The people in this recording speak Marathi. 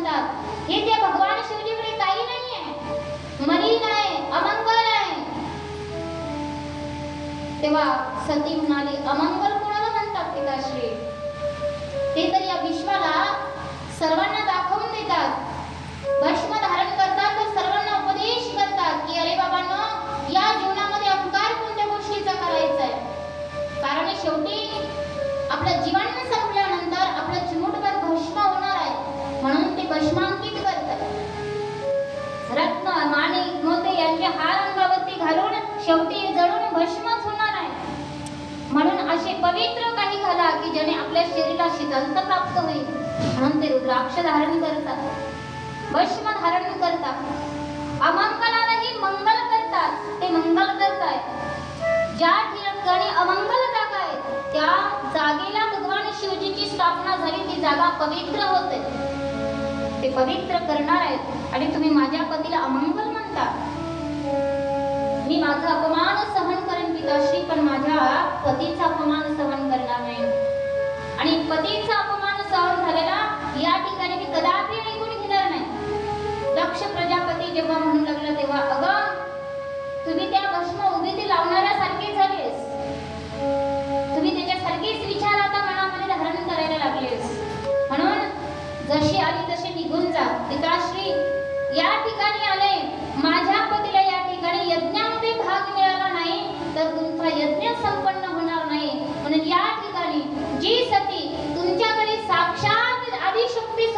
म्हणतात हे त्या भगवान शिवजीकडे काही नाहीये, मलिन आहे, अमंगल आहे. तेव्हा सती म्हणाली अमंगल कोणाला म्हणतात पिताश्री? ते तर या विश्वाला सर्वांना दाखवून देतात, भस्म धारण करतात तर सर्वांना उपदेश करतात की अरे बाबांनो, या जीवनामध्ये अहंकार कोणत्या गोष्टीचा करायचा आहे. कारण शेवटी आपलं जीवन संपल्यानंतर आपलं चिमूटभर भस्म होणार आहे, म्हणून ते भस्मांकित करतात. रत्न माणिक मोती यांचे हार अंगावरती घालून शेवटी जळून भस्मच होणार आहे. म्हणून असे पवित्र काही घाला की ज्याने आपल्या शरीराला शीतलता प्राप्त होईल. म्हणून ते रुद्राक्ष धारण करतात, भस्म धारण करतात. अमंगलालाही मंगल करतात, ते मंगल करतायत. ज्या ठिकाणी अमंगल जागा आहे त्या जागेला भगवान शिवजीची स्थापना झाली, ती जागा पवित्र होते. ते पवित्र करणार आहेत आणि तुम्ही माझ्या पतीला अमंगल म्हणता. मी माझा अपमान सहन करेन पिताश्री, पण माझ्या पतीचा अपमान सहन करणार नाही. आणि पतीचा अपमान सहन झालेला या ठिकाणी मी कदापि ऐकून घेणार नाही. दक्ष प्रजापती जेव्हा म्हणू लागला तेव्हा अगं तुम्ही त्या भस्म उभी ती लावणाऱ्यासारखी झालीस, तुम्ही त्याच्यासारखीच विचार आता मनामध्ये धारण करायला लागलेस. म्हणून जशी आली तशी निघून जा. पिताश्री या ठिकाणी आले, माझ्या पतीला या ठिकाणी यज्ञामध्ये भाग मिळाला नाही तर तुमचा यज्ञ संपन्न होणार नाही. म्हणून या ठिकाणी जी सती तुमच्याकडे साक्षात आदिशक्ती